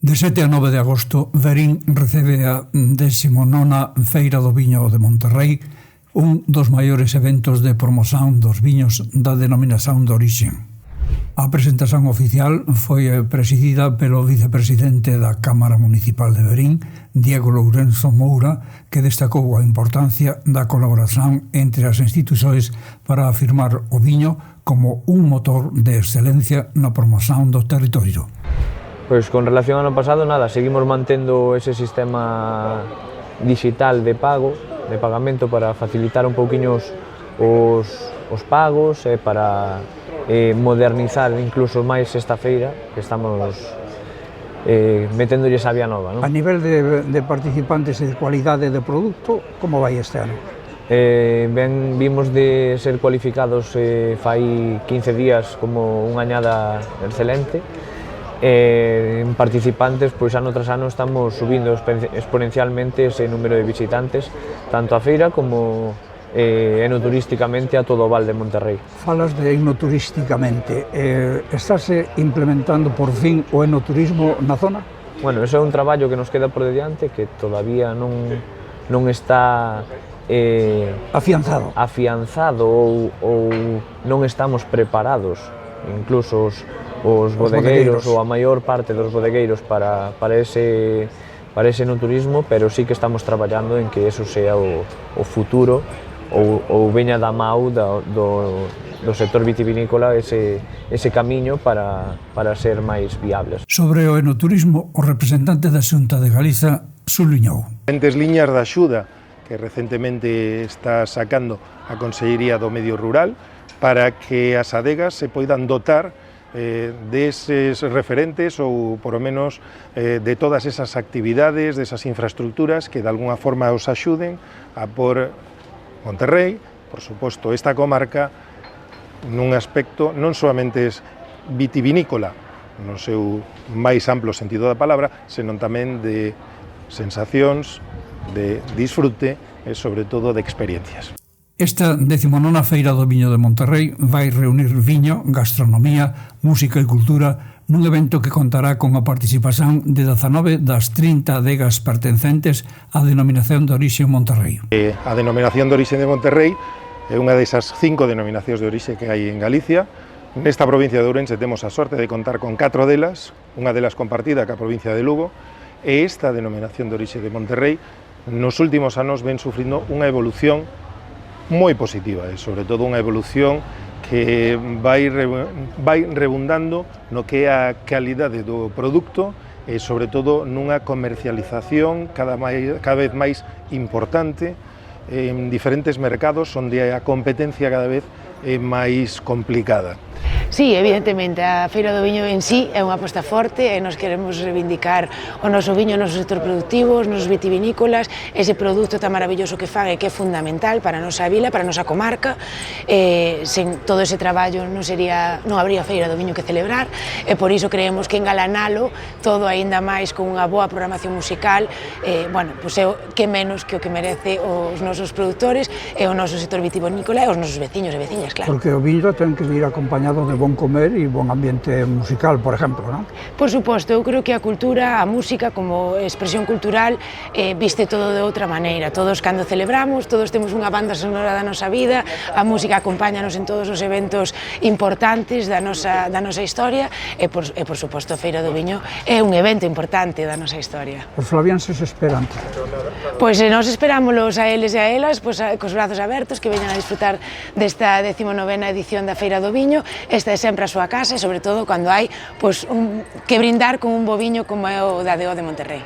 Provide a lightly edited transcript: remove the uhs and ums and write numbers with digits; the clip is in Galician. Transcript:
De 7 a 9 de agosto, Verín recebe a 19ª Feira do Viño de Monterrei, un dos maiores eventos de promoción dos viños da denominación de orixe. A presentación oficial foi presidida pelo vicepresidente da Cámara Municipal de Verín, Diego Lourenço Moura, que destacou a importancia da colaboración entre as institucións para afirmar o viño como un motor de excelencia na promoción do territorio. Pois con relación ao ano pasado, nada, seguimos mantendo ese sistema digital de pagamento para facilitar un pouquiño os pagos e para modernizar incluso máis esta feira que estamos meténdolles a vía nova, non? A nivel de participantes e de cualidade de produto, como vai este ano? Ben, vimos de ser cualificados fai 15 días como unha añada excelente. En participantes, pois ano tras ano estamos subindo exponencialmente ese número de visitantes, tanto a feira como enoturísticamente a todo o Val de Monterrei. Falas de enoturísticamente, estáse implementando por fin o enoturismo na zona? Bueno, eso é un traballo que nos queda por diante, que todavía non está afianzado ou non estamos preparados, incluso os bodegueiros ou a maior parte dos bodegueiros para ese enoturismo, pero sí que estamos traballando en que eso sea o futuro ou veña da mau do sector vitivinícola ese camiño para ser máis viables. Sobre o enoturismo, o representante da Xunta de Galiza subliñou. Diferentes liñas de axuda que recentemente está sacando a Consellería do Medio Rural para que as adegas se poidan dotar deses referentes ou, por lo menos, de todas esas actividades, desas infraestructuras que de alguna forma os axuden a por Monterrei, por suposto, esta comarca, nun aspecto non solamente vitivinícola, no seu máis amplo sentido da palabra, senón tamén de sensacións, de disfrute e, sobre todo, de experiencias. Esta 19ª Feira do Viño de Monterrei vai reunir viño, gastronomía, música e cultura nun evento que contará con a participación de 19 das 30 adegas pertencentes á denominación de orixe Monterrei. A denominación de orixe de Monterrei é unha desas 5 denominacións de orixe que hai en Galicia. Nesta provincia de Ourense temos a sorte de contar con 4 delas, unha delas compartida ca provincia de Lugo, e esta denominación de orixe de Monterrei nos últimos anos ven sufrindo unha evolución moi positiva e, sobre todo, unha evolución que vai rebundando no que é a calidade do produto e, sobre todo, nunha comercialización cada vez máis importante en diferentes mercados onde a competencia cada vez é máis complicada. Sí, evidentemente, a Feira do Viño en sí é unha aposta forte e nos queremos reivindicar o noso viño, o noso sector productivo, os nosos vitivinícolas, ese produto tan maravilloso que fan e que é fundamental para a nosa vila, para a nosa comarca. Sen todo ese traballo non habría Feira do Viño que celebrar e por iso creemos que engalanalo todo aínda máis con unha boa programación musical, que menos que o que merece os nosos produtores e o noso sector vitivinícola e os nosos veciños e veciñas, claro. Porque o viño ten que vir acompañado de bon comer e bon ambiente musical, por exemplo, non? Por suposto, eu creo que a cultura, a música como expresión cultural viste todo de outra maneira. Todos cando celebramos, todos temos unha banda sonora da nosa vida, a música acompáñanos en todos os eventos importantes da nosa historia e por suposto a Feira do Viño é un evento importante da nosa historia. Os flavianses esperan. Pois nós esperámoslos a eles e a elas cos brazos abertos, que veñan a disfrutar desta 19ª edición da Feira do Viño. Esta é sempre a súa casa e, sobre todo, cando hai que brindar con un bo viño como é o da DO de Monterrei.